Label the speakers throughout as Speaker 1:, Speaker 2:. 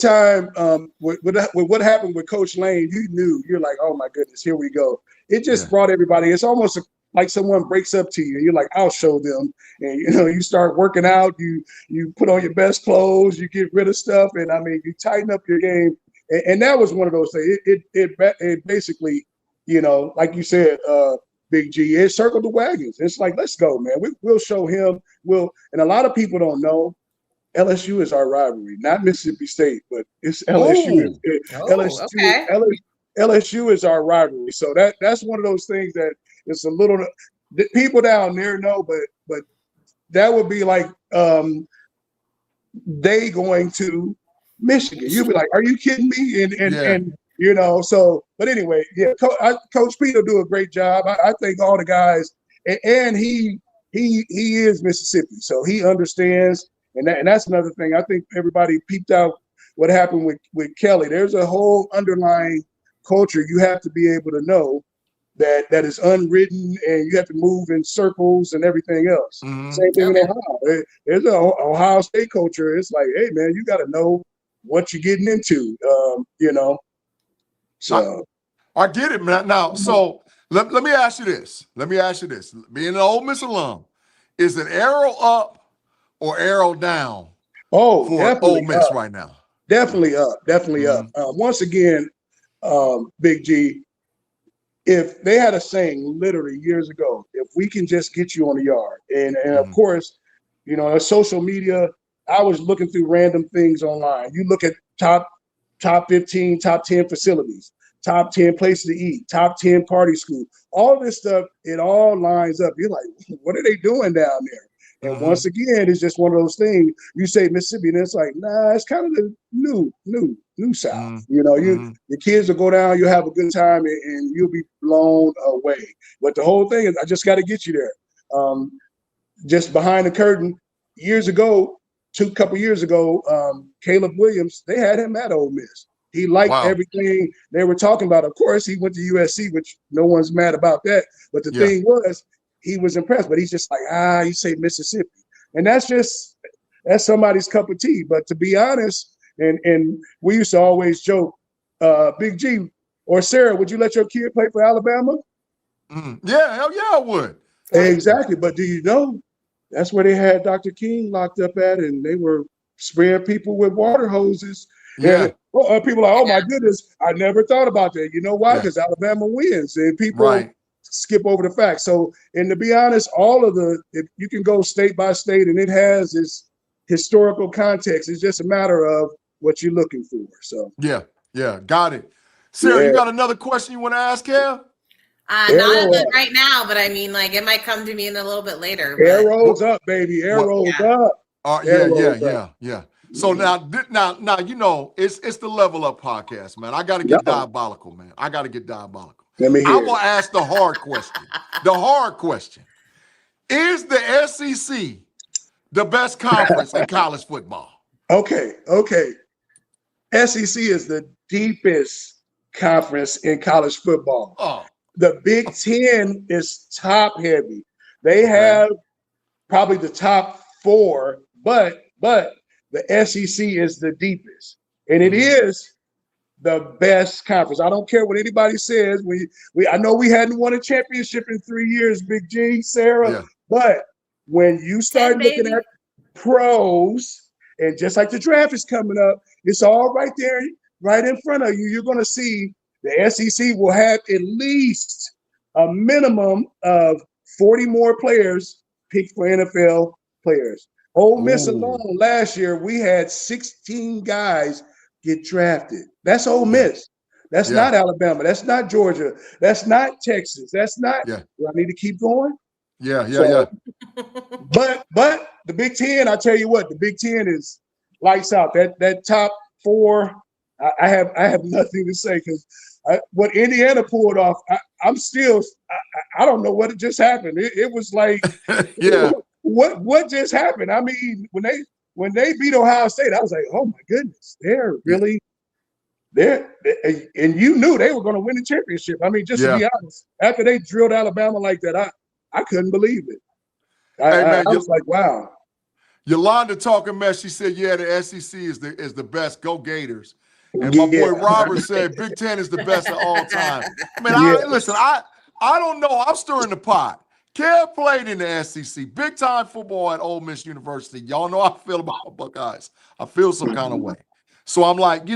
Speaker 1: time with what happened with Coach Lane, you're like, oh my goodness, here we go. It just brought everybody. It's almost like someone breaks up to you. You're like, I'll show them. And you start working out. You put on your best clothes. You get rid of stuff, and I mean, you tighten up your game. And that was one of those things. It basically, like you said, Big G, it circled the wagons. It's like, let's go, man. We'll show him. And a lot of people don't know. LSU is our rivalry, not Mississippi State, but it's LSU. LSU is our rivalry. So that's one of those things that it's a little people down there know, but that would be like they going to Michigan. You'd be like, are you kidding me? And so. But anyway, Coach Pete will do a great job. I think all the guys, and he is Mississippi, so he understands. And that's another thing. I think everybody peeped out what happened with Kelly. There's a whole underlying culture you have to be able to know that is unwritten, and you have to move in circles and everything else. Mm-hmm. Same thing in Ohio. There's an Ohio State culture. It's like, hey, man, you got to know what you're getting into, So
Speaker 2: I get it, man. Now, so let me ask you this. Being an Ole Miss alum, is it arrow up or arrow down for Ole Miss right now?
Speaker 1: Definitely up. Once again, Big G, if they had a saying literally years ago, if we can just get you on the yard. And of course, social media, I was looking through random things online. You look at top 15, top 10 facilities, top 10 places to eat, top 10 party school, all this stuff, it all lines up. You're like, what are they doing down there? And once again, it's just one of those things. You say Mississippi, and it's like, nah, it's kind of the new South. Your kids will go down, you'll have a good time, and you'll be blown away. But the whole thing is, I just got to get you there. Just behind the curtain, couple years ago, Caleb Williams, they had him at Ole Miss. He liked everything they were talking about. Of course, he went to USC, which no one's mad about that. But the thing was, he was impressed, but he's just like, you say Mississippi. And that's somebody's cup of tea. But to be honest, and we used to always joke, Big G or Sarah, would you let your kid play for Alabama?
Speaker 2: Yeah, hell yeah, I would.
Speaker 1: Exactly. But do you know, that's where they had Dr. King locked up at, and they were spraying people with water hoses.
Speaker 2: Yeah.
Speaker 1: And people are like, oh my goodness, I never thought about that. You know why? Because Alabama wins. And people skip over the facts. So, and to be honest, if you can go state by state, and it has its historical context. It's just a matter of what you're looking for. So
Speaker 2: yeah, got it. Sarah, you got another question you want to ask him?
Speaker 3: Not right now, but I mean, like, it might come to me in a little bit later. But.
Speaker 1: Arrows up, baby. Arrows up.
Speaker 2: Yeah. So now, it's the Level Up podcast, man. I got to get diabolical, man. I
Speaker 1: Let me hear
Speaker 2: I'm going to ask the hard question. The hard question. Is the SEC the best conference in college football?
Speaker 1: Okay. SEC is the deepest conference in college football.
Speaker 2: Oh.
Speaker 1: The Big Ten is top heavy. They have probably the top 4, but the SEC is the deepest. And it is the best conference. I don't care what anybody says. I know we hadn't won a championship in 3 years, Big G, Sarah, but when you start looking at pros, and just like the draft is coming up, it's all right there, right in front of you. You're going to see the SEC will have at least a minimum of 40 more players picked for NFL players. Ole Miss alone last year, we had 16 guys get drafted. That's Ole Miss. That's not Alabama. That's not Georgia. That's not Texas. That's not. Do I need to keep going?
Speaker 2: Yeah.
Speaker 1: But the Big Ten, I tell you what, the Big Ten is lights out. That top 4, I have nothing to say because what Indiana pulled off, I don't know what just happened. It was like, what just happened? I mean, when they beat Ohio State, I was like, oh my goodness, they're really there, and you knew they were going to win the championship. I mean, just to be honest, after they drilled Alabama like that, I couldn't believe it. I was like, wow.
Speaker 2: Yolanda talking mess. She said, "Yeah, the SEC is the best. Go Gators." And my boy Robert said, "Big Ten is the best of all time." I mean, listen. I don't know. I'm stirring the pot. Kev played in the SEC, big time football at Ole Miss University. Y'all know how I feel about my Buckeyes. I feel some kind of way. So I'm like,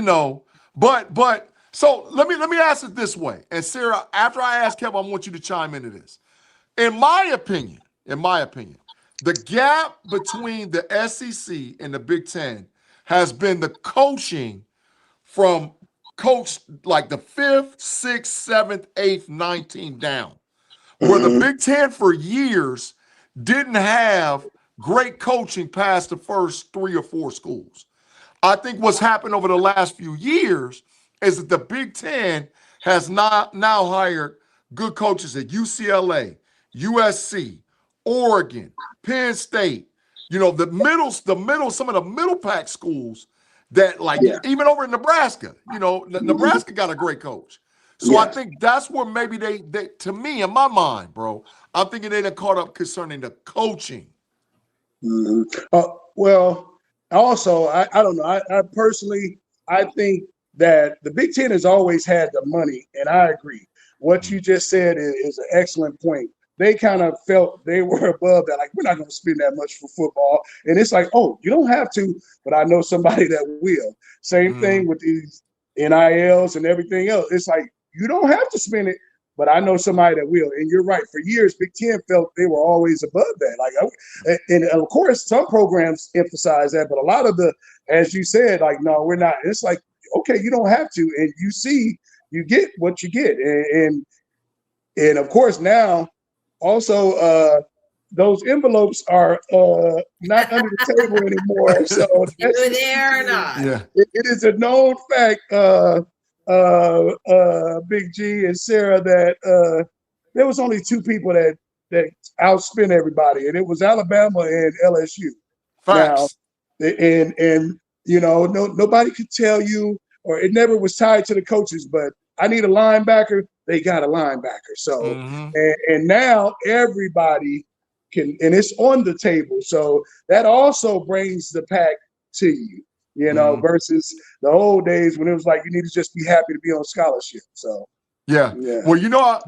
Speaker 2: but so let me ask it this way. And Sarah, after I ask Kev, I want you to chime into this. In my opinion, the gap between the SEC and the Big Ten has been the coaching from coach like the 5th, 6th, 7th, 8th, 9th team down, where the Big Ten for years didn't have great coaching past the first 3 or 4 schools. I think what's happened over the last few years is that the Big Ten has now hired good coaches at UCLA, USC, Oregon, Penn State, some of the middle pack schools that even over in Nebraska, Nebraska got a great coach. So I think that's where maybe they to me, in my mind, bro, I'm thinking they done caught up concerning the coaching.
Speaker 1: Well, also, I don't know. I personally, I think that the Big Ten has always had the money, and I agree. What you just said is an excellent point. They kind of felt they were above that. Like, we're not going to spend that much for football. And it's like, oh, you don't have to, but I know somebody that will. Same thing with these NILs and everything else. It's like, you don't have to spend it, but I know somebody that will. And you're right. For years, Big Ten felt they were always above that. And of course, some programs emphasize that, but a lot of as you said, like, no, we're not. It's like, okay, you don't have to. And you get what you get. And of course, now, also, those envelopes are not under the table anymore. So
Speaker 3: either there or not.
Speaker 2: Yeah.
Speaker 1: It is a known fact, Big G and Sarah, that there was only 2 people that outspent everybody, and it was Alabama and LSU.
Speaker 2: Facts.
Speaker 1: Now, and nobody could tell you, or it never was tied to the coaches, but I need a linebacker. They got a linebacker. So, and now everybody can, and it's on the table. So that also brings the pack to you, versus the old days when it was like, you need to just be happy to be on scholarship. So,
Speaker 2: yeah. Well, you know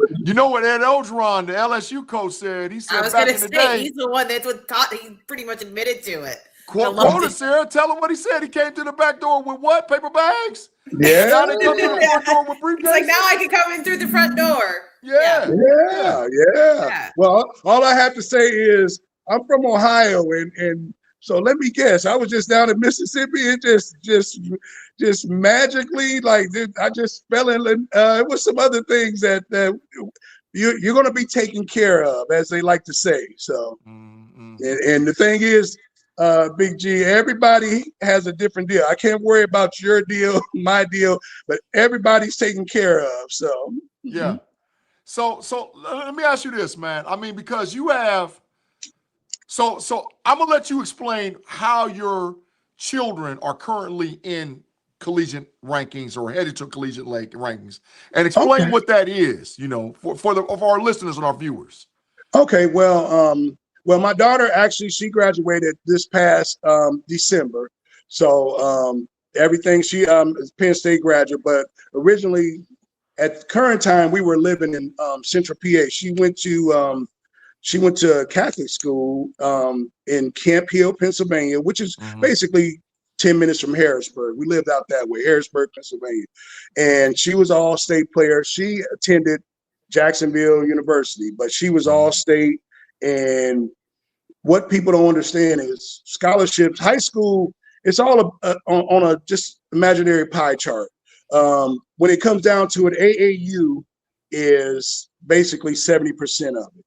Speaker 2: what Ed Ogeron, the LSU coach, said? He said, back in the day,
Speaker 3: he's the one that's what taught, he pretty much admitted to it.
Speaker 2: Quote it, Sarah. Tell him what he said. He came through the back door with what? Paper bags?
Speaker 1: Yeah.
Speaker 2: Now they come through the front door with briefcases.
Speaker 3: It's like, now I can come in through the front door.
Speaker 1: Yeah. Well, all I have to say is I'm from Ohio, and so let me guess. I was just down in Mississippi, and just magically, like, I just fell in. It was some other things that you're going to be taken care of, as they like to say. So, and the thing is, Big G, everybody has a different deal. I can't worry about your deal, my deal, but everybody's taken care of. So
Speaker 2: yeah. So let me ask you this, man. I mean, because you have, so I'm gonna let you explain how your children are currently in collegiate rankings or headed to collegiate rankings, and explain what that is, for our listeners and our viewers.
Speaker 1: Okay, well, my daughter, actually, she graduated this past December. So everything, she is a Penn State graduate, but originally at the current time, we were living in Central PA. She went to a Catholic school in Camp Hill, Pennsylvania, which is basically 10 minutes from Harrisburg. We lived out that way, Harrisburg, Pennsylvania. And she was an all-state player. She attended Jacksonville University, but she was all-state. And what people don't understand is scholarships, high school, it's all on a just imaginary pie chart. When it comes down to it, AAU is basically 70% of it.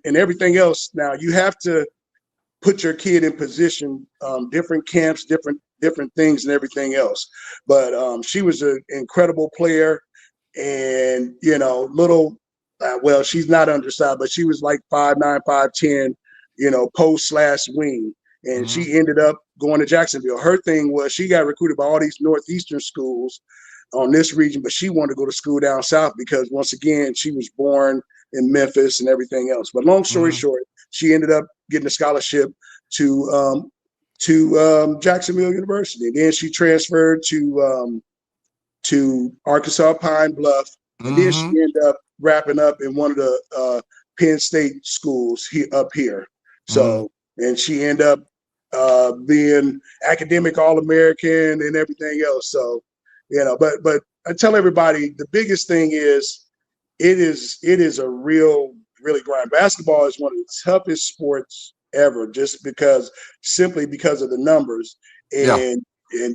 Speaker 1: And everything else, now you have to put your kid in position, different camps, different things and everything else. But she was an incredible player, and, well, she's not undersized, but she was like 5'9", 5'10", post/wing. And she ended up going to Jacksonville. Her thing was she got recruited by all these Northeastern schools on this region, but she wanted to go to school down south because, once again, she was born in Memphis and everything else. But long story short, she ended up getting a scholarship to Jacksonville University. And then she transferred to Arkansas Pine Bluff, and then she ended up wrapping up in one of the Penn State schools up here. So, and she ended up being academic All-American and everything else. So, but I tell everybody the biggest thing is it is a really grind. Basketball is one of the toughest sports ever, just simply because of the numbers. And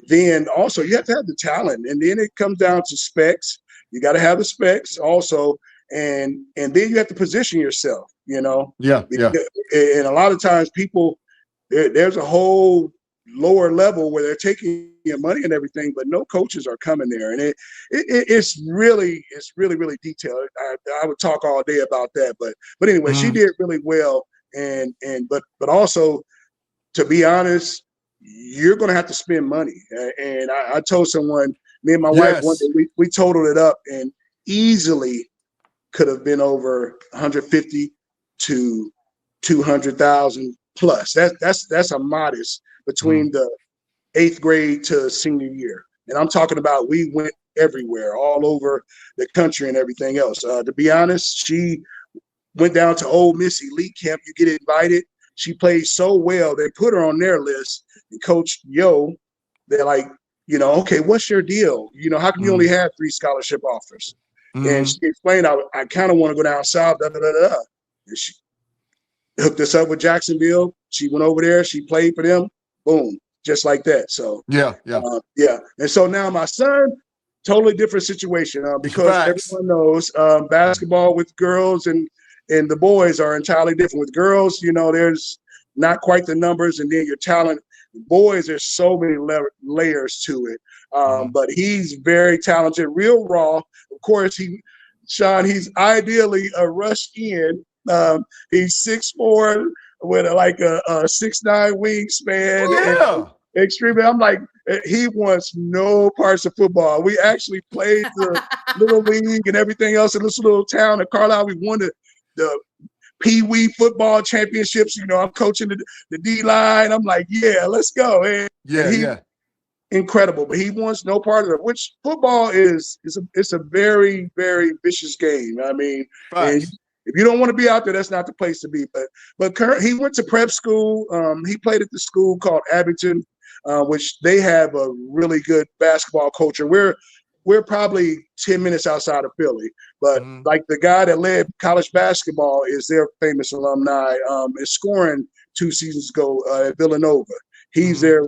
Speaker 1: then also you have to have the talent, and then it comes down to specs. You got to have the specs also, and then you have to position yourself. And a lot of times people there's a whole lower level where they're taking your money and everything, but no coaches are coming there, and it's really detailed. I would talk all day about that, but anyway, she did really well, but also, to be honest, you're going to have to spend money. And I told someone, me and my wife one day, we totaled it up, and easily could have been over 150 to 200,000 plus. That's a modest between the 8th grade to senior year. And I'm talking about we went everywhere, all over the country and everything else. To be honest, she went down to Ole Miss Elite Camp. You get invited. She played so well, they put her on their list. And Coach Yo, they're like, okay, what's your deal? How come you only have 3 scholarship offers? And she explained, I kind of want to go down south, And she hooked us up with Jacksonville. She went over there. She played for them. Boom, just like that. So and so now my son, totally different situation because everyone knows basketball with girls and the boys are entirely different. With girls, there's not quite the numbers, and then your talent. Boys, there's so many layers to it. But he's very talented, real raw. Of course, he's ideally a rush in. He's 6'4" with a 6'9" wingspan. And extremely, I'm like, he wants no parts of football. We actually played the little league and everything else in this little town of Carlisle. We won the Pee Wee football championships. I'm coaching the D line. I'm like, yeah, let's go. And he's incredible, but he wants no part of it. Which football is a very, very vicious game. I mean, and if you don't want to be out there, that's not the place to be. But he went to prep school. He played at the school called Abington, which they have a really good basketball culture. We're probably 10 minutes outside of Philly, but like the guy that led college basketball is their famous alumni. Is scoring 2 seasons ago at Villanova. He's their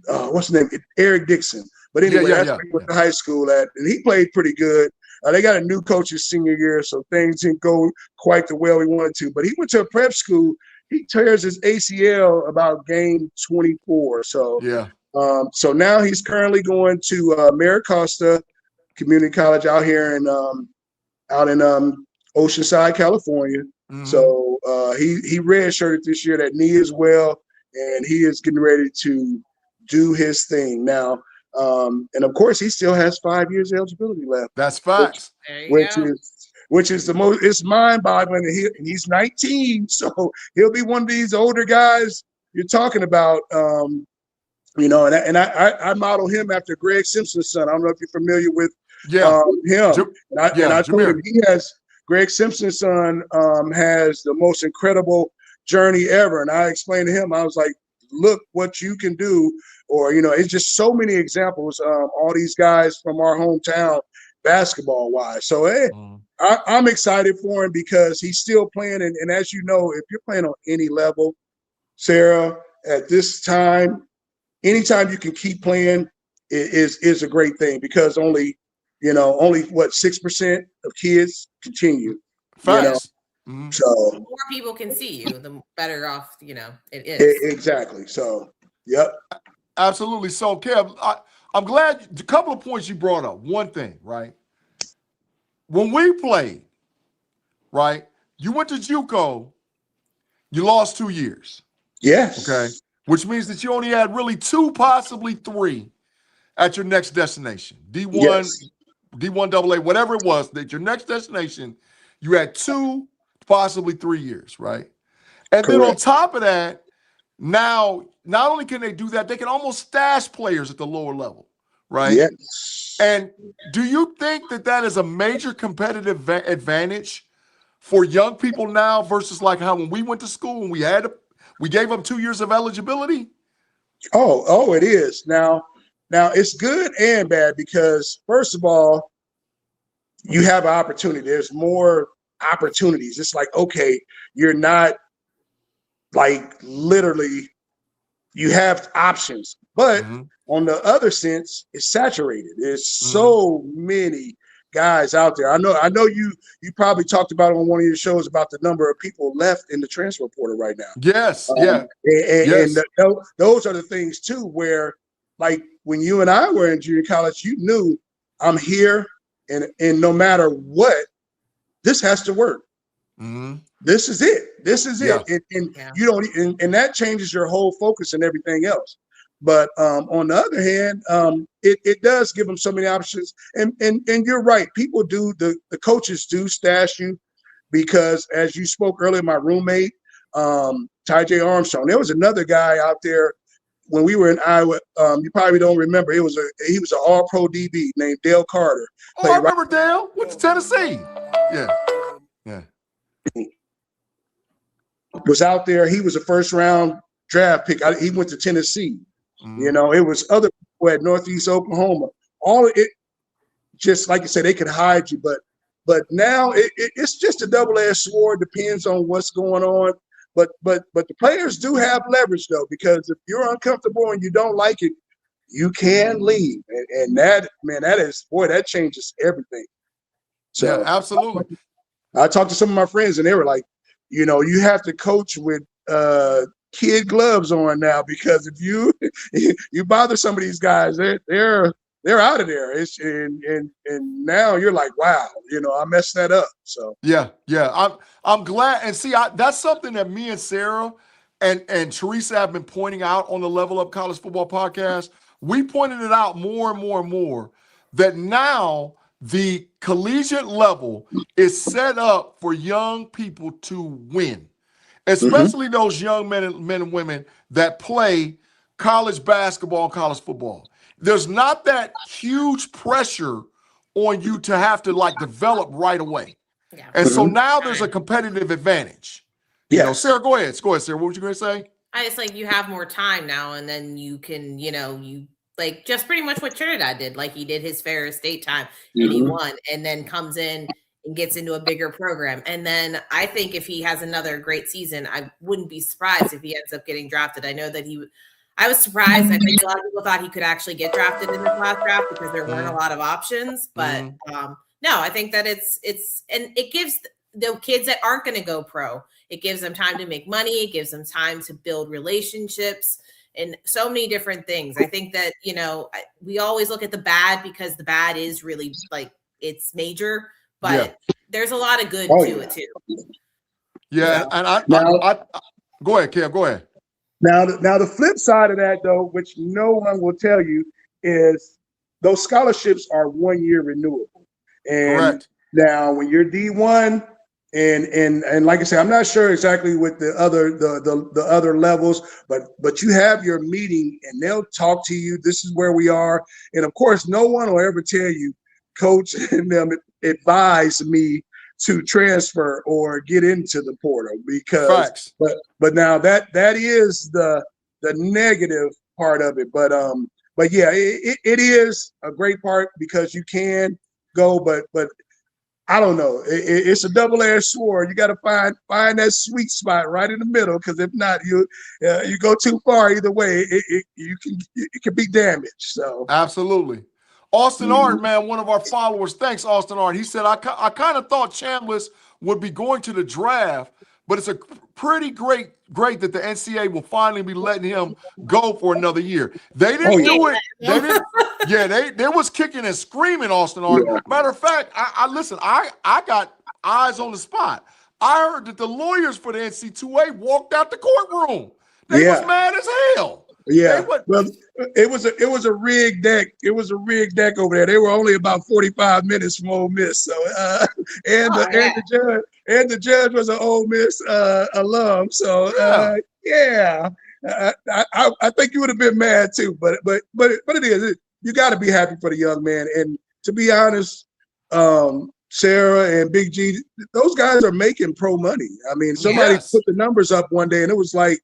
Speaker 1: what's his name? Eric Dixon. But anyway, that's where he went to high school at, and he played pretty good. They got a new coach his senior year, so things didn't go quite the way we wanted to. But he went to a prep school. He tears his ACL about game 24. So so now he's currently going to Maricosta Community College out here in Oceanside, California. So he redshirted this year, that knee as well, and he is getting ready to do his thing now. And of course, he still has 5 years eligibility left.
Speaker 2: That's facts.
Speaker 1: Which is the most. It's mind-boggling. And he's 19, so he'll be one of these older guys you're talking about. And I model him after Greg Simpson's son. I don't know if you're familiar with him. And I told him Greg Simpson's son has the most incredible journey ever. And I explained to him, I was like, look what you can do. Or, it's just so many examples, all these guys from our hometown basketball-wise. So, I'm excited for him because he's still playing. And as you know, if you're playing on any level, Sarah, at this time, anytime you can keep playing is a great thing because only 6% of kids continue.
Speaker 2: Facts.
Speaker 1: So
Speaker 3: the more people can see you, the better off it is.
Speaker 1: Exactly. So
Speaker 2: absolutely. So Kev, I'm glad a couple of points you brought up. One thing, right? When we played, right, you went to JUCO, you lost 2 years.
Speaker 1: Yes.
Speaker 2: Okay. Which means that you only had really 2, possibly 3 at your next destination. D1, D1 AA, whatever it was, that your next destination, you had 2, possibly 3 years, right? And then on top of that, now not only can they do that, they can almost stash players at the lower level, right?
Speaker 1: Yes.
Speaker 2: And do you think that that is a major competitive advantage for young people now versus like how when we went to school and we gave them 2 years of eligibility?
Speaker 1: Oh, it is. Now it's good and bad because first of all, you have an opportunity. There's more opportunities. It's like, okay, you're not like literally, you have options. But on the other sense, it's saturated. There's so many guys out there. I know you probably talked about it on one of your shows about the number of people left in the transfer portal right now.
Speaker 2: Yes,
Speaker 1: and those are the things too, where like when you and I were in junior college, you knew I'm here, and no matter what, this has to work. This is it. This is it. And you don't, and that changes your whole focus and everything else. But on the other hand, it does give them so many options. And you're right. People do, the coaches do stash you because, as you spoke earlier, my roommate, Ty J. Armstrong, there was another guy out there when we were in Iowa. You probably don't remember. He was an all-pro DB named Dale Carter.
Speaker 2: Oh, I remember Dale. Went to Tennessee. Yeah.
Speaker 1: Was out there. He was a first-round draft pick. He went to Tennessee. You know, it was other people at Northeast Oklahoma. All of it, just like you said, they could hide you, but now it's just a double-edged sword. Depends on what's going on. But the players do have leverage though, because if you're uncomfortable and you don't like it, you can leave, and that that changes everything. So
Speaker 2: yeah, absolutely.
Speaker 1: I talked to some of my friends, and they were like, you know, you have to coach with kid gloves on now, because if you bother some of these guys, they're out of there. And now you're like, wow, you know, I messed that up. So
Speaker 2: yeah, I'm glad. And see, that's something that me and Sarah and Theresa have been pointing out on the LeVeL-Up College Football podcast. We pointed it out more and more and more that now the collegiate level is set up for young people to win, especially those young men and women that play college basketball and college football. There's not that huge pressure on you to have to like develop right away. Yeah. And so now there's a competitive advantage. You know, Sarah, go ahead, Sarah. What were you going to say?
Speaker 3: It's like you have more time now, and then you can, you know, you like just pretty much what Trindad did. Like he did his Ferris State time and he won, and then comes in and gets into a bigger program. And then I think if he has another great season, I wouldn't be surprised if he ends up getting drafted. I know that I was surprised. I think a lot of people thought he could actually get drafted in this last draft because there weren't a lot of options. But no, I think that it gives the kids that aren't going to go pro, it gives them time to make money. It gives them time to build relationships and so many different things. I think that, you know, we always look at the bad because the bad is really like it's major, but there's a lot of good to it too.
Speaker 2: Yeah. And I go ahead, Kev, go ahead.
Speaker 1: Now the flip side of that though, which no one will tell you, is those scholarships are 1 year renewable. And
Speaker 2: correct.
Speaker 1: Now when you're D1, and like I said, I'm not sure exactly with the other levels, but you have your meeting and they'll talk to you. This is where we are. And of course, no one will ever tell you, coach and them advise me to transfer or get into the portal, because but now that is the negative part of it. But yeah, it is a great part because you can go, but I don't know. It's a double-edged sword. You got to find that sweet spot right in the middle, because if not, you go too far either way. It can be damaged. So
Speaker 2: absolutely. Austin Art, man, one of our followers. Thanks, Austin Art. He said, I kind of thought Chabliss would be going to the draft, but it's a pretty great that the NCAA will finally be letting him go for another year. They didn't do it. They didn't. Yeah, they was kicking and screaming, Austin Art. Yeah. Matter of fact, I got eyes on the spot. I heard that the lawyers for the NCAA walked out the courtroom. They was mad as hell.
Speaker 1: Yeah, well, it was a rigged deck. It was a rigged deck over there. They were only about 45 minutes from Ole Miss. So, the judge was an Ole Miss alum. So, I think you would have been mad too. But it is. You got to be happy for the young man. And to be honest, Sarah and Big G, those guys are making pro money. I mean, somebody put the numbers up one day, and it was like,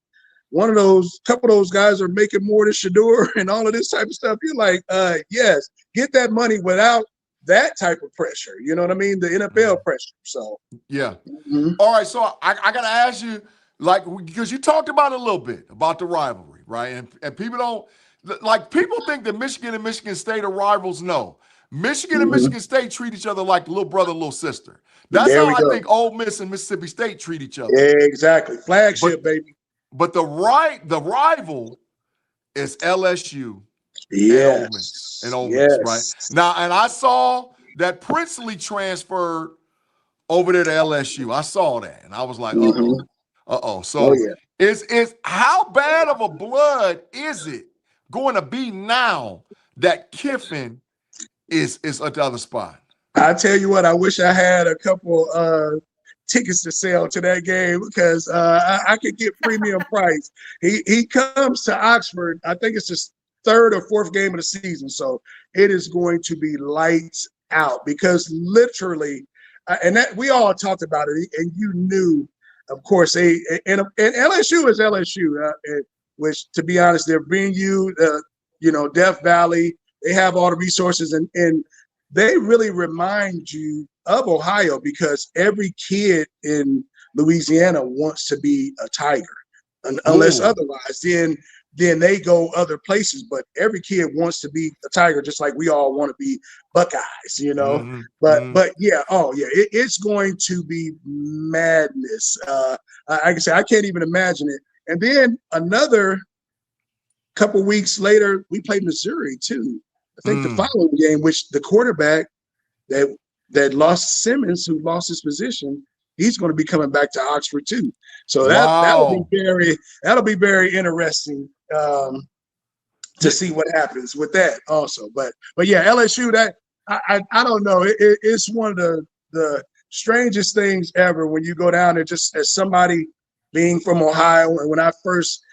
Speaker 1: couple of those guys are making more than Shador and all of this type of stuff. You're like, yes, get that money without that type of pressure. You know what I mean? The NFL pressure. So
Speaker 2: yeah. All right. So I got to ask you, like, because you talked about it a little bit about the rivalry, right? And people don't people think that Michigan and Michigan State are rivals. No, Michigan and Michigan State treat each other like little brother, little sister. That's how I think Ole Miss and Mississippi State treat each other.
Speaker 1: Yeah, exactly. Flagship, baby.
Speaker 2: But the rival is LSU and Ole Miss, right? Now, and I saw that Princely transferred over there to LSU. I saw that, and I was like, uh-oh. So is how bad of a blood is it going to be now that Kiffin is at the other spot?
Speaker 1: I tell you what, I wish I had a couple tickets to sell to that game because I could get premium price. He comes to Oxford. I think it's his third or fourth game of the season, so it is going to be lights out because literally, and that we all talked about it, and you knew, of course, and LSU is LSU, which to be honest, they're bringing you, Death Valley. They have all the resources, and they really remind you of Ohio because every kid in Louisiana wants to be a Tiger, unless otherwise, then they go other places. But every kid wants to be a Tiger, just like we all want to be Buckeyes, But it's going to be madness. Like I said, I can't even imagine it. And then another couple weeks later, we played Missouri too. I think the following game, which the quarterback that lost Simmons, who lost his position, he's going to be coming back to Oxford too. So that'll be very interesting to see what happens with that also. But yeah, LSU, that I don't know. It's one of the strangest things ever when you go down there, just as somebody being from Ohio. And when I first,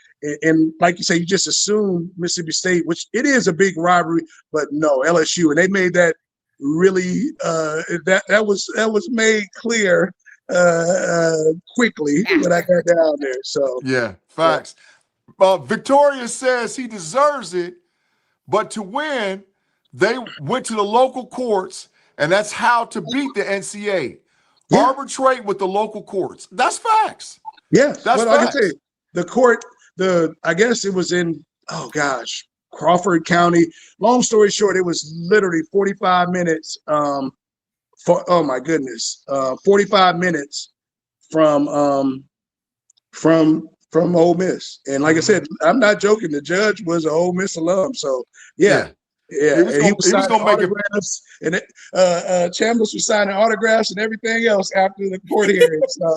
Speaker 1: and like you say, you just assume Mississippi State, which it is a big rivalry, but no, LSU, and they made that really that was made clear quickly when I got down there. So
Speaker 2: yeah, facts. Victoria says he deserves it, but to win, they went to the local courts, and that's how to beat the NCAA. Arbitrate with the local courts. That's facts.
Speaker 1: Yes,
Speaker 2: that's
Speaker 1: facts. Like I say, the court. I guess it was in, Crawford County. Long story short, it was literally 45 minutes 45 minutes from Ole Miss. And like I said, I'm not joking. The judge was an Ole Miss alum. So yeah. He was going to make autographs, and Chabliss was signing autographs and everything else after the court hearing. So,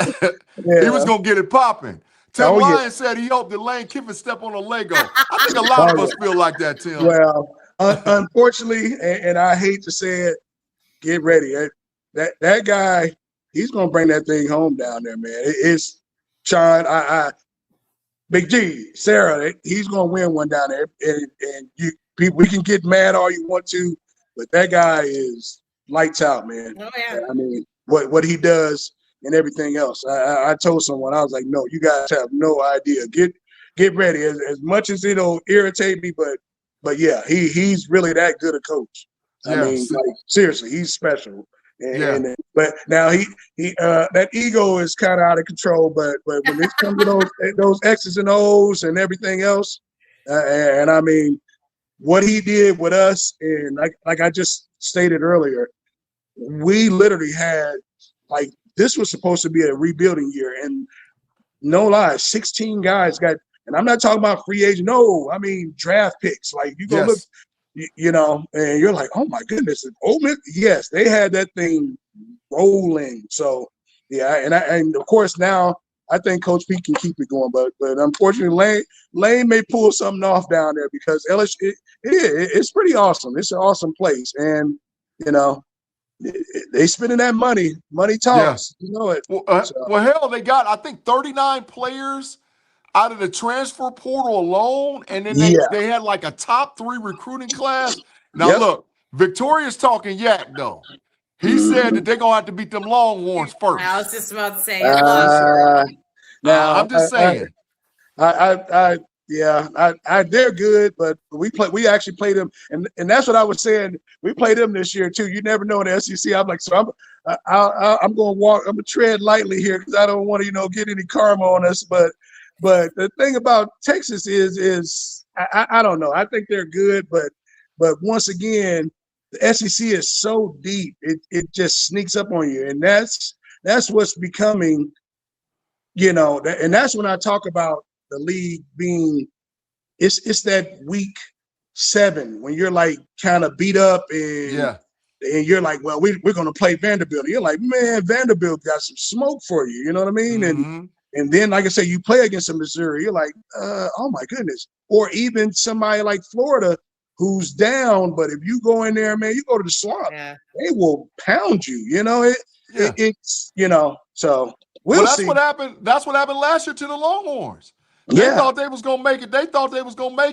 Speaker 2: he was going to get it popping. Tim Ryan said he hoped that Lane Kiffin step on a Lego. I think a lot of us feel like that, Tim.
Speaker 1: Well, unfortunately, and I hate to say it, get ready. That guy, he's going to bring that thing home down there, man. It's Sean, Big G, Sarah, he's going to win one down there. And we can get mad all you want to, but that guy is lights out, man.
Speaker 3: Oh, yeah.
Speaker 1: I mean, what he does and everything else. I told someone, I was like, no, you guys have no idea. Get ready. As much as it'll irritate me, but yeah, he's really that good a coach. I mean, seriously, he's special. But now he that ego is kind of out of control. But when it comes to those X's and O's and everything else, and I mean, what he did with us, and like I just stated earlier, we literally had this was supposed to be a rebuilding year, and no lie, 16 guys got, and I'm not talking about free agent. No, I mean draft picks. Like you go look, and you're like, oh my goodness, Ole Miss, yes, they had that thing rolling. So yeah, and of course now I think Coach Pete can keep it going, but unfortunately, Lane may pull something off down there because LSU it's pretty awesome. It's an awesome place, and you know they spending that money. Money talks. Yeah. You know it.
Speaker 2: Well, hell, they got I think 39 players out of the transfer portal alone, and then they had like a top 3 recruiting class. Now look, Victoria's talking yak though. He said that they're gonna have to beat them Longhorns first.
Speaker 3: I was just about to say.
Speaker 1: Now
Speaker 2: I'm just saying.
Speaker 1: They're good, but we actually played them, and that's what I was saying. We played them this year too. You never know in the SEC. I'm like, so I'm going to walk. I'm going to tread lightly here because I don't want to get any karma on us. But the thing about Texas is I don't know. I think they're good, but once again, the SEC is so deep, it just sneaks up on you, and that's what's becoming, and that's when I talk about the league being, it's that week 7 when you're like kind of beat up and you're like, well, we're going to play Vanderbilt. And you're like, man, Vanderbilt got some smoke for you. You know what I mean?
Speaker 2: Mm-hmm.
Speaker 1: And then, like I say, you play against a Missouri. You're like, oh my goodness. Or even somebody like Florida who's down, but if you go in there, man, you go to the swamp, they will pound you. It's so we'll see.
Speaker 2: That's what happened last year to the Longhorns. They thought they was gonna make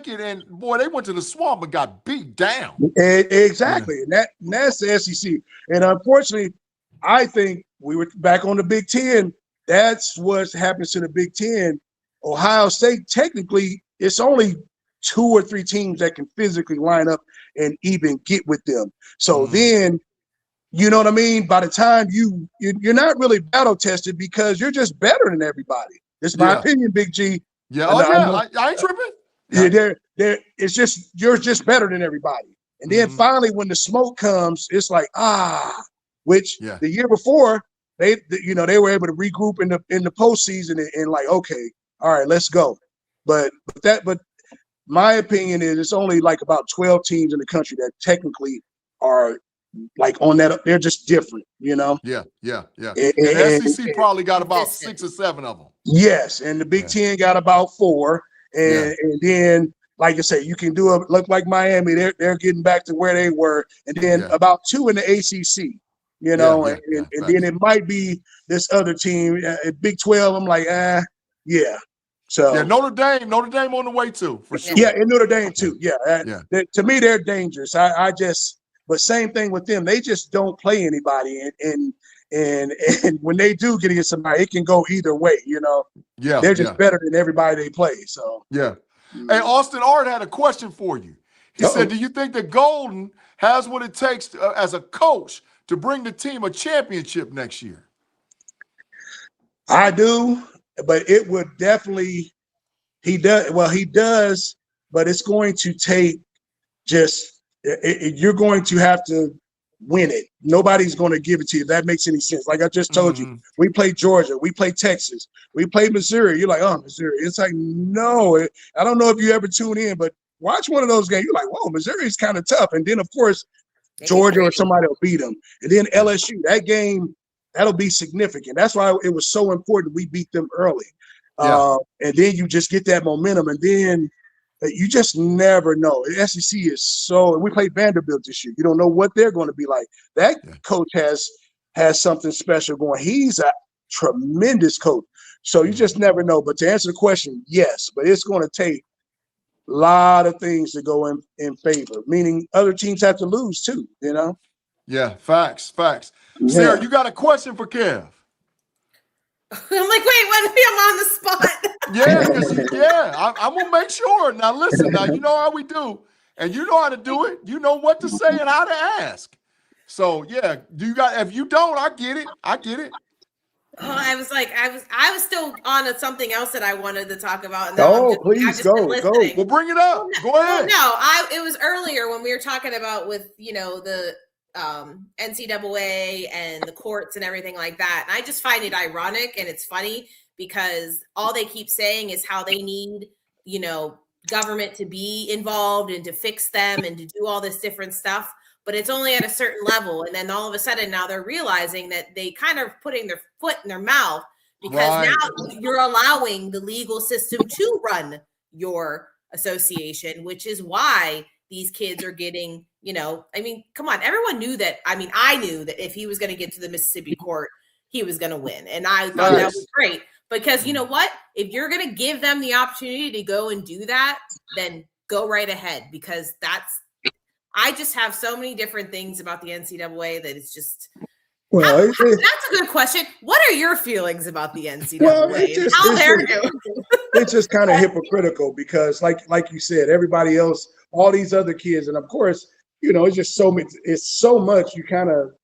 Speaker 2: it. And boy, they went to the swamp and got beat down.
Speaker 1: Exactly. And that's the SEC. And unfortunately, I think we were back on the Big Ten. That's what happens to the Big Ten. Ohio State, technically, it's only 2 or 3 teams that can physically line up and even get with them. So then, you know what I mean? By the time you're not really battle tested because you're just better than everybody. It's my opinion, Big G.
Speaker 2: Yeah, I ain't tripping.
Speaker 1: Yeah, it's just you're just better than everybody. And then finally, when the smoke comes, it's like which the year before they were able to regroup in the postseason and like, okay, all right, let's go. But my opinion is it's only like about 12 teams in the country that technically are like on that. They're just different,
Speaker 2: Yeah. And SEC probably got about 6 or 7 of them.
Speaker 1: Yes, and the Big Ten got about 4, and then, like I say, you can look like Miami. They're getting back to where they were, and then about 2 in the ACC. And then it might be this other team, Big 12. I'm like, So
Speaker 2: Notre Dame on the way too, for sure.
Speaker 1: Yeah, and Notre Dame too. To me, they're dangerous. But same thing with them. They just don't play anybody, and when they do get against somebody, it can go either way. They're just better than everybody they play. So
Speaker 2: Hey, Austin Art had a question for you. He said, "Do you think that Golden has what it takes as a coach to bring the team a championship next year?"
Speaker 1: I do, but it would definitely. He does. Well, he does, but it's going to take you're going to have to win it. Nobody's going to give it to you. If that makes any sense. Like I just told you, we played Georgia, we played Texas, we played Missouri. You're like, oh, Missouri. It's like, no, I don't know if you ever tune in, but watch one of those games. You're like, whoa, Missouri's kind of tough. And then, of course, Georgia or somebody will beat them. And then LSU, that game, that'll be significant. That's why it was so important we beat them early. And then you just get that momentum. And then you just never know. The SEC is so – we played Vanderbilt this year. You don't know what they're going to be like. That coach has something special going. He's a tremendous coach. So you just never know. But to answer the question, yes. But it's going to take a lot of things to go in favor, meaning other teams have to lose too,
Speaker 2: Yeah, facts. Sarah, you got a question for Kev?
Speaker 3: I'm like, wait, what? I'm on the
Speaker 2: spot. I'm gonna make sure. Now listen, you know how we do, and you know how to do it. You know what to say and how to ask. So do you got? If you don't, I get it.
Speaker 3: Oh, I was still on something else that I wanted to talk about.
Speaker 1: And please go.
Speaker 2: We'll bring it up. Go ahead.
Speaker 3: It was earlier when we were talking about with the NCAA and the courts and everything like that. And I just find it ironic and it's funny because all they keep saying is how they need, government to be involved and to fix them and to do all this different stuff. But it's only at a certain level. And then all of a sudden now they're realizing that they kind of putting their foot in their mouth because now you're allowing the legal system to run your association, which is why these kids are getting, I mean, come on, everyone knew that. I mean, I knew that if he was going to get to the Mississippi court, he was going to win. And I thought that was great because you know what? If you're going to give them the opportunity to go and do that, then go right ahead, because I just have so many different things about the NCAA that it's just. Well, that's a good question. What are your feelings about the NCAA? Well,
Speaker 1: it's just kind of hypocritical because, like you said, everybody else, all these other kids, and of course, it's just so much. It's so much. You kind of,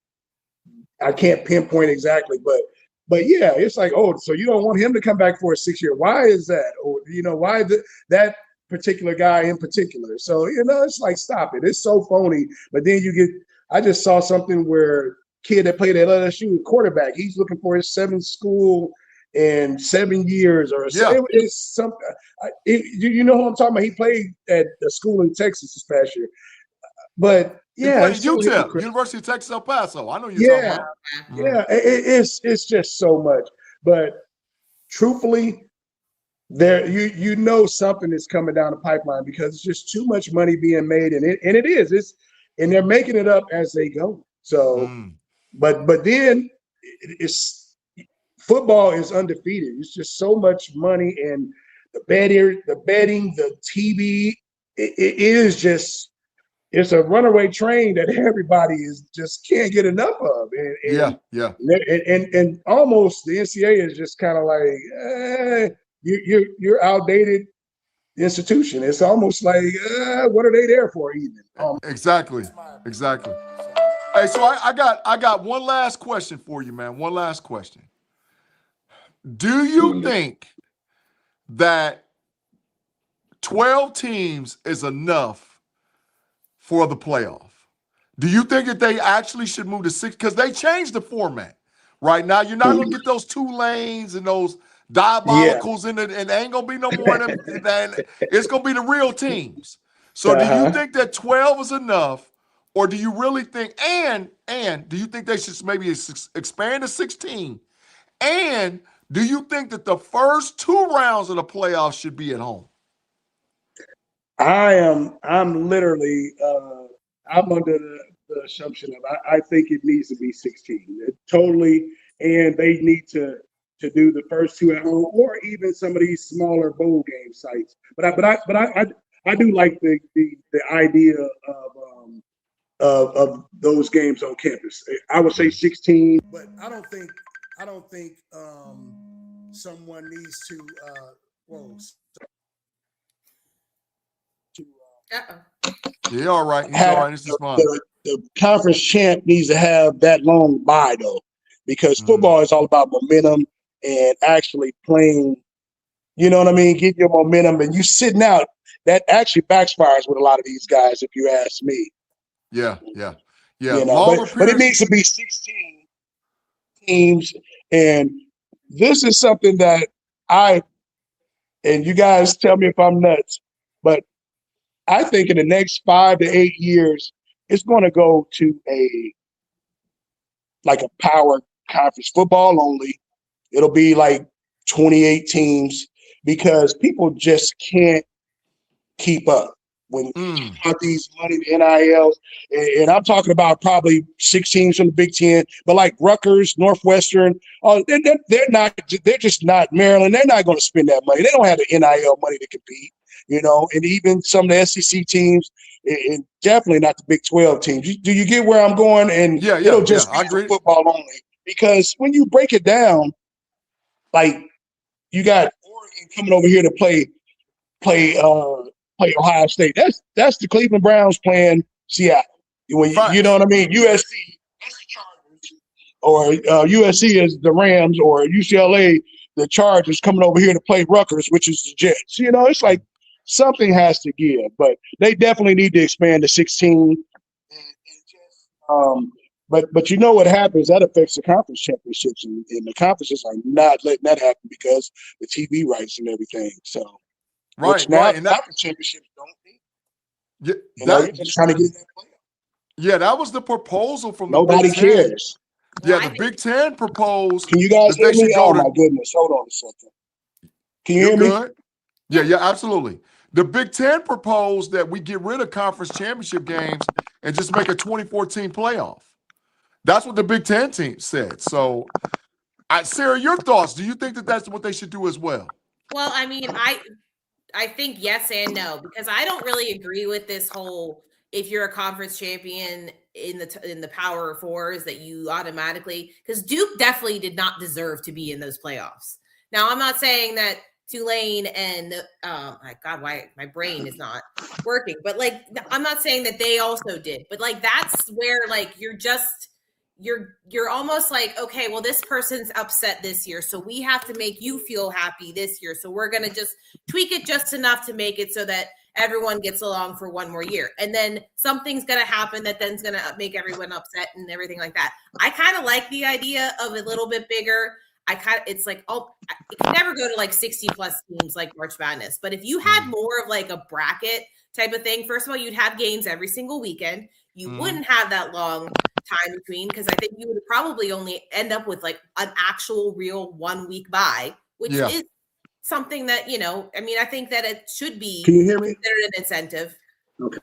Speaker 1: I can't pinpoint exactly, but yeah, it's like, oh, so you don't want him to come back for a 6-year? Why is that? Or why that particular guy in particular? So it's like, stop it. It's so phony. But then I just saw something where. Kid that played at LSU, quarterback, he's looking for his 7th school in 7 years or so. It's something. You know who I'm talking about? He played at a school in Texas this past year. But yeah,
Speaker 2: he played at UTEP, University of Texas El Paso. I know you're talking about.
Speaker 1: Yeah, it's just so much. But truthfully, something is coming down the pipeline because it's just too much money being made, and it is. And they're making it up as they go. So. But then it's football is undefeated. It's just so much money, and the betting, the TV. It is just it's a runaway train that everybody just can't get enough of. And almost the NCAA is just kind of like you're outdated institution. It's almost like what are they there for even?
Speaker 2: Exactly. Hey, so I got one last question for you, man. One last question. Do you think that 12 teams is enough for the playoff? Do you think that they actually should move to 6? Because they changed the format. Right now, you're not going to get those Tulanes and those diabolicals in it, and there ain't going to be no more of them. It's going to be the real teams. So do you think that 12 is enough? Or do you really think, and do you think they should maybe expand to 16? And do you think that the first 2 rounds of the playoffs should be at home?
Speaker 1: I'm literally, I'm under the assumption of I think it needs to be 16. Totally, and they need to do the first 2 at home, or even some of these smaller bowl game sites. But I do like the idea of those games on campus. I would say 16, but I don't think someone needs to
Speaker 2: Yeah, all right. He's all right. This is fine.
Speaker 1: The conference champ needs to have that long bye though, because football is all about momentum and actually playing. You know what I mean? Get your momentum, and you sitting out. That actually backfires with a lot of these guys, if you ask me.
Speaker 2: Yeah.
Speaker 1: But it needs to be 16 teams, and this is something that and you guys tell me if I'm nuts, but I think in the next 5 to 8 years, it's going to go to a power conference, football only. It'll be like 28 teams because people just can't keep up. When you talk about these money, the NILs, and I'm talking about probably 6 teams from the Big Ten, but like Rutgers, Northwestern, they're just not Maryland. They're not going to spend that money. They don't have the NIL money to compete, and even some of the SEC teams, and definitely not the Big 12 teams. Do you get where I'm going? And it'll just be football only. Because when you break it down, like you got Oregon coming over here to play Ohio State. That's the Cleveland Browns playing Seattle. You know what I mean? USC, that's the Chargers, or USC is the Rams, or UCLA, the Chargers coming over here to play Rutgers, which is the Jets. It's like something has to give, but they definitely need to expand to 16. But you know what happens? That affects the conference championships, and the conferences are not letting that happen because the TV rights and everything. So.
Speaker 2: Right.
Speaker 1: And that championships don't need.
Speaker 2: Just trying to get that playoff. Yeah, that was the proposal from
Speaker 1: nobody cares.
Speaker 2: Yeah, the Big Ten proposed.
Speaker 1: Can you guys hear me? Oh, my goodness. Hold on a second. Can you hear me?
Speaker 2: Good? Yeah, absolutely. The Big Ten proposed that we get rid of conference championship games and just make a 24-team playoff. That's what the Big Ten team said. So, Sarah, your thoughts? Do you think that that's what they should do as well?
Speaker 3: Well, I mean, I think yes and no, because I don't really agree with this whole if you're a conference champion in the Power Fours that you automatically, because Duke definitely did not deserve to be in those playoffs. Now, I'm not saying that Tulane and my God, why my brain is not working, but like I'm not saying that they also did, but like that's where like you're almost like, okay, well, this person's upset this year, so we have to make you feel happy this year. So we're going to just tweak it just enough to make it so that everyone gets along for one more year. And then something's going to happen that then's going to make everyone upset and everything like that. I kind of like the idea of a little bit bigger. It's like, it can never go to like 60 plus teams like March Madness. But if you had more of like a bracket type of thing, first of all, you'd have games every single weekend. You wouldn't have that long time between, because I think you would probably only end up with like an actual real 1 week bye, which is something that, I mean, I think that it should be considered an incentive.
Speaker 1: Okay.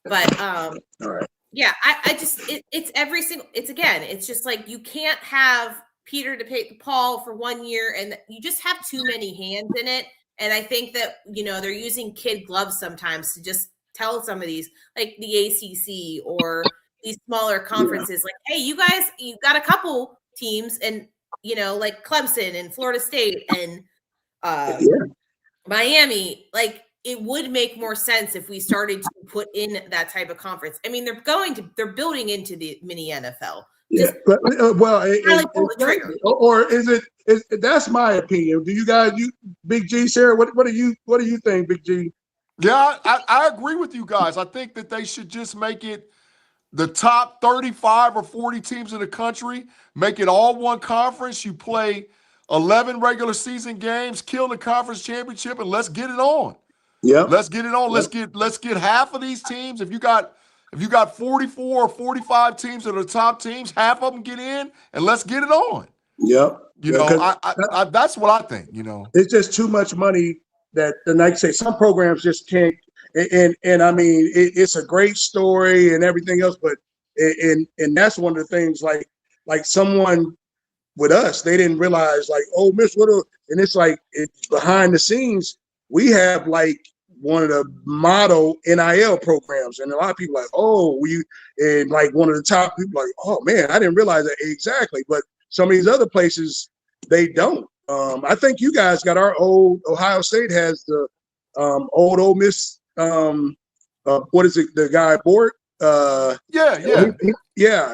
Speaker 3: But
Speaker 1: all right.
Speaker 3: Yeah, I just it's just like you can't have Peter to pay Paul for 1 year, and you just have too many hands in it. And I think that, they're using kid gloves sometimes to just tell some of these, like the ACC or these smaller conferences, like, hey, you guys, you've got a couple teams, and like Clemson and Florida State and Miami. Like, it would make more sense if we started to put in that type of conference. I mean, they're building into the mini NFL.
Speaker 1: Yeah, but or is it? That's my opinion. Do you guys, Big G, Sarah? What do you think, Big G?
Speaker 2: Yeah, I agree with you guys. I think that they should just make it the top 35 or 40 teams in the country, make it all one conference. You play 11 regular season games, kill the conference championship, and let's get it on.
Speaker 1: Yeah,
Speaker 2: let's get it on. Yep. Let's get half of these teams. If you got 44 or 45 teams that are the top teams, half of them get in, and let's get it on.
Speaker 1: Yep.
Speaker 2: That's what I think.
Speaker 1: It's just too much money that, like I say, some programs just can't. And I mean, it's a great story and everything else, but and that's one of the things. Like someone with us, they didn't realize, like, Ole Miss, and it's like behind the scenes, we have like one of the model NIL programs, and a lot of people and like one of the top people, like, oh man, I didn't realize that exactly. But some of these other places, they don't. I think you guys got our old Ohio State has the old Ole Miss. What is it? The guy Bort?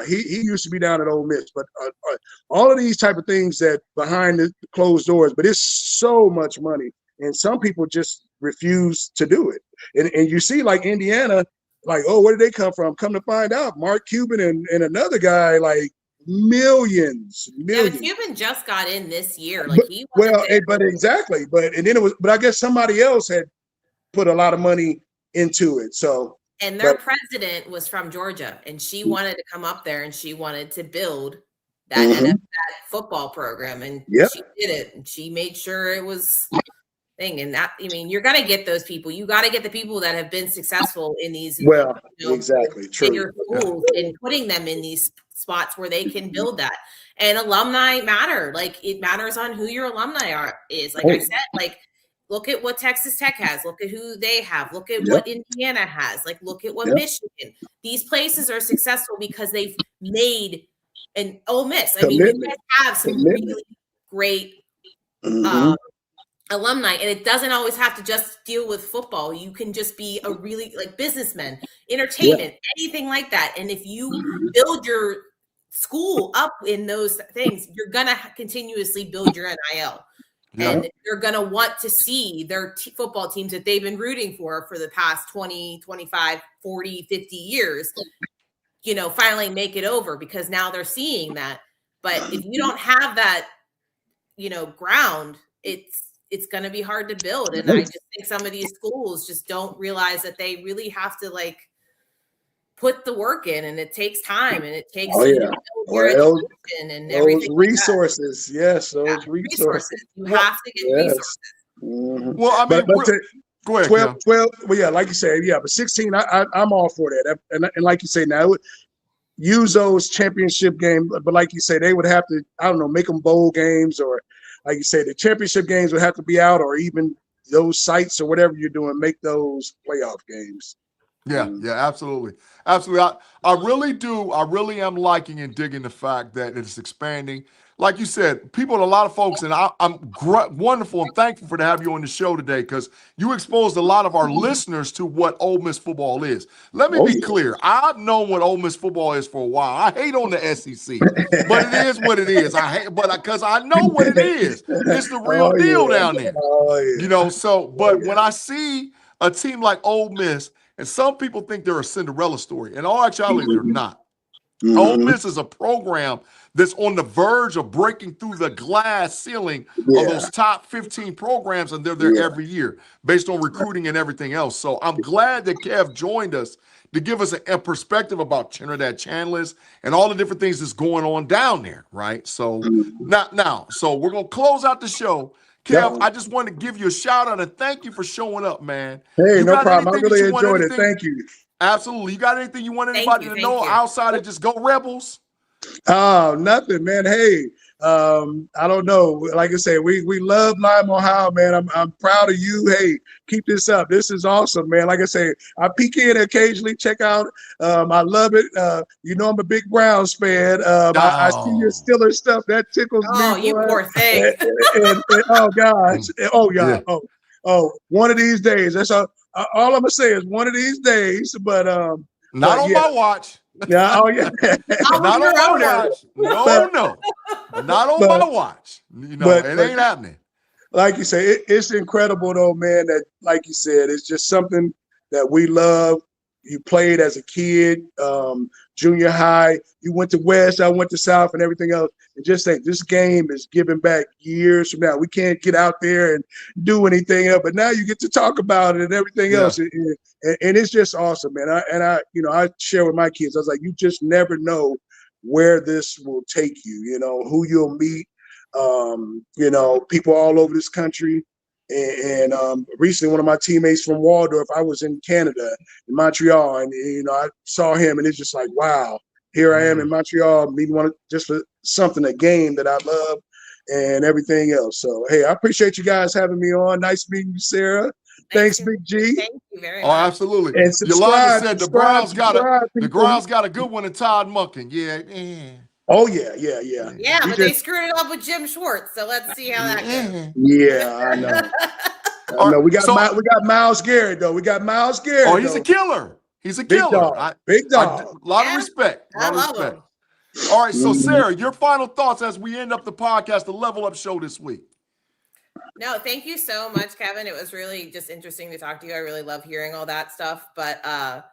Speaker 1: He used to be down at Ole Miss. But all of these type of things that behind the closed doors, but it's so much money, and some people just refuse to do it. And you see, like Indiana, like, oh, where did they come from? Come to find out, Mark Cuban and another guy, like millions.
Speaker 3: Yeah, but Cuban just got in this year. Like
Speaker 1: but exactly. But I guess somebody else had put a lot of money into it. So,
Speaker 3: and their president was from Georgia, and she wanted to come up there and she wanted to build that that football program, and she did it, and she made sure it was thing. And that, I mean, you're gonna get those people. You got to get the people that have been successful in these
Speaker 1: exactly
Speaker 3: bigger schools and putting them in these spots where they can build that. And alumni matter. Like, it matters on who your alumni is. Like I said, like, look at what Texas Tech has. Look at who they have. Look at what Indiana has. Like, look at what Michigan. These places are successful because they've made an Ole Miss. I mean, you guys have some really great alumni, and it doesn't always have to just deal with football. You can just be a really, like, businessman, entertainment, anything like that. And if you build your school up in those things, you're going to continuously build your NIL. And they're going to want to see their football teams that they've been rooting for the past 20, 25, 40, 50 years, finally make it over, because now they're seeing that. But if you don't have that, ground, it's going to be hard to build. And I just think some of these schools just don't realize that they really have to, like, put the work in, and it takes time, and it takes
Speaker 1: your
Speaker 3: education and everything.
Speaker 1: Resources, like yes, those resources.
Speaker 3: You have to get resources.
Speaker 1: Mm-hmm.
Speaker 2: Well, I mean, go ahead.
Speaker 1: 12. Well, yeah, like you said, yeah, but 16. I'm all for that, and like you say now. Use those championship games, but like you say, they would have to, I don't know, make them bowl games, or like you say, the championship games would have to be out, or even those sites or whatever you're doing, make those playoff games.
Speaker 2: Yeah, absolutely. Absolutely. I really am liking and digging the fact that it's expanding. Like you said, a lot of folks, and I'm wonderful and thankful to have you on the show today, because you exposed a lot of our listeners to what Ole Miss football is. Let me be clear. I've known what Ole Miss football is for a while. I hate on the SEC, but it is what it is. Because I know what it is. It's the real deal down there. But when I see a team like Ole Miss, and some people think they're a Cinderella story, and all actually they're not. Ole Miss is a program that's on the verge of breaking through the glass ceiling of those top 15 programs, and they're there every year based on recruiting and everything else. So I'm glad that Kev joined us to give us a perspective about Trindad Chabliss and all the different things that's going on down there, right? So so we're going to close out the show. Kev, I just wanted to give you a shout out and thank you for showing up, man.
Speaker 1: Hey, no problem. I really enjoyed it. Thank you.
Speaker 2: Absolutely. You got anything you want anybody to know outside of just go Rebels?
Speaker 1: Oh, nothing, man. Hey, I don't know. Like I say, we love Lima, Ohio, man. I'm proud of you. Hey, keep this up. This is awesome, man. Like I say, I peek in occasionally, check out. I love it. I'm a big Browns fan. I see your Steelers stuff. That tickles me.
Speaker 3: Oh, you poor thing.
Speaker 1: and oh gosh. Oh yeah. Oh, one of these days. That's all I'm gonna say is one of these days. But
Speaker 2: not on my watch.
Speaker 1: Yeah. Oh yeah.
Speaker 2: Not on my watch. No. Not on my watch. It ain't happening.
Speaker 1: Like you say, it's incredible though, man. That, like you said, it's just something that we love. You played as a kid, junior high. You went to West, I went to South, and everything else. And just think, this game is giving back years from now. We can't get out there and do anything else, but now you get to talk about it and everything else. And it's just awesome, man. I share with my kids. I was like, you just never know where this will take you. Who you'll meet. People all over this country. And recently, one of my teammates from Waldorf, I was in Canada, in Montreal, and I saw him, and it's just like, wow, here I am in Montreal, meeting a game that I love, and everything else. So, hey, I appreciate you guys having me on. Nice meeting you, Sarah. Thanks, Big G.
Speaker 3: Thank you very much.
Speaker 2: Oh, absolutely.
Speaker 1: And
Speaker 2: Yolanda said the Browns got a good one in Todd Monken. Yeah.
Speaker 1: Oh yeah.
Speaker 3: Yeah, but they screwed it up with Jim Schwartz. So let's see how that goes.
Speaker 1: Yeah, I know. We got Myles Garrett though. Oh,
Speaker 2: he's a killer. He's a killer.
Speaker 1: Big dog.
Speaker 2: A lot of respect.
Speaker 3: I love him.
Speaker 2: All right, so Sarah, your final thoughts as we end up the podcast, the Level Up show this week.
Speaker 3: No, thank you so much, Kevin. It was really just interesting to talk to you. I really love hearing all that stuff. But I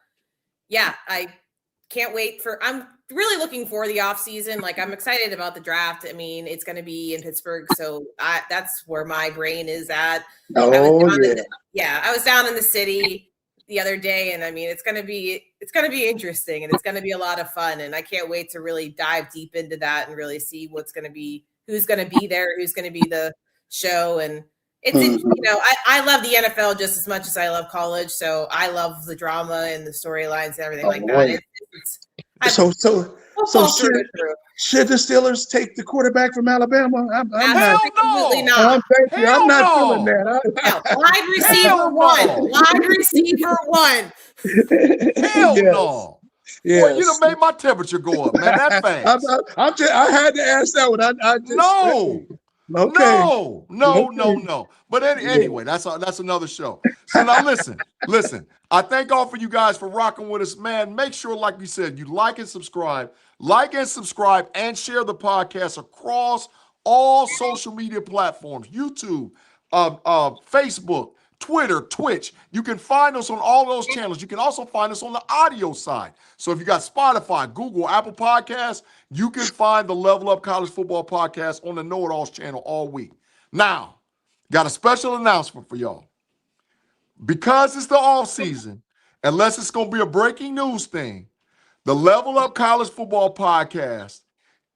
Speaker 3: can't wait I'm really looking for the off season. Like, I'm excited about the draft. I mean, it's going to be in Pittsburgh, so that's where my brain is at. I was down in the city the other day, and I mean, it's going to be interesting, and it's going to be a lot of fun, and I can't wait to really dive deep into that and really see who's going to be there, who's going to be the show. And it's I love the NFL just as much as I love college, so I love the drama and the storylines and everything like that.
Speaker 1: So should the Steelers take the quarterback from Alabama?
Speaker 3: Absolutely not.
Speaker 1: I'm not feeling that.
Speaker 3: Wide receiver one. Wide receiver one.
Speaker 2: Hell no.
Speaker 1: Yes.
Speaker 2: Boy, you done made my temperature go up, man. That fast.
Speaker 1: I had to ask that one.
Speaker 2: No. Okay. No. But anyway, that's another show. So now listen. I thank all for you guys for rocking with us, man. Make sure, like we said, you like and subscribe, and share the podcast across all social media platforms: YouTube, Facebook, Twitter, Twitch. You can find us on all those channels. You can also find us on the audio side. So if you got Spotify, Google, Apple Podcasts, you can find the Level Up College Football Podcast on the KnoItallz channel all week. Now, got a special announcement for y'all. Because it's the off season, unless it's going to be a breaking news thing, The Level Up College Football Podcast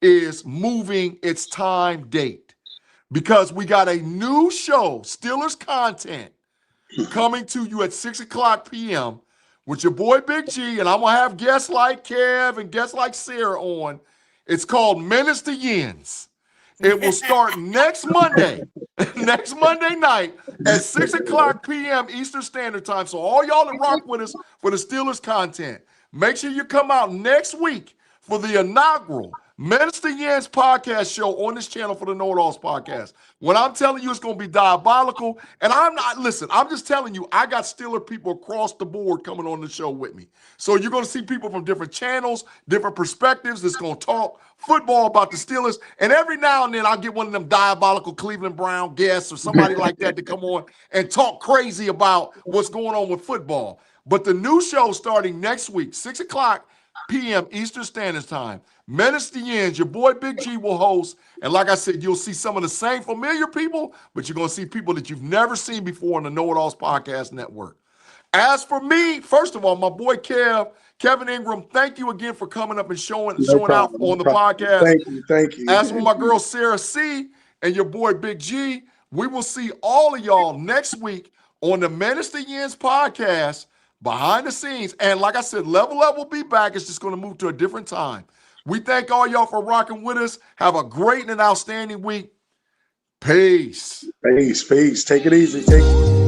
Speaker 2: is moving its time date because we got a new show, Steelers content, coming to you at 6 o'clock p.m. with your boy Big G, and I'm going to have guests like Kev and guests like Sarah on. It's called Menace to Yins. It will start next Monday, next Monday night at 6 o'clock p.m. Eastern Standard Time. So all y'all that rock with us for the Steelers content, make sure you come out next week for the inaugural Menace to Yins podcast show on this channel for the KnoItallz podcast. When I'm telling you it's going to be diabolical, and I'm just telling you, I got Steeler people across the board coming on the show with me. So you're going to see people from different channels, different perspectives that's going to talk football about the Steelers. And every now and then I'll get one of them diabolical Cleveland Brown guests or somebody like that to come on and talk crazy about what's going on with football. But the new show starting next week, 6 o'clock p.m. Eastern Standard Time. Menace to Yins, your boy Big G will host. And like I said, you'll see some of the same familiar people, but you're going to see people that you've never seen before on the KnoItallz Podcast Network. As for me, first of all, my boy Kevin Ingram, thank you again for coming up and showing out on the podcast.
Speaker 1: Thank you.
Speaker 2: As for my girl Sarah C and your boy Big G, we will see all of y'all next week on the Menace to Yins podcast behind the scenes. And like I said, Level Up will be back. It's just going to move to a different time. We thank all y'all for rocking with us. Have a great and outstanding week. Peace.
Speaker 1: Peace. Take it easy.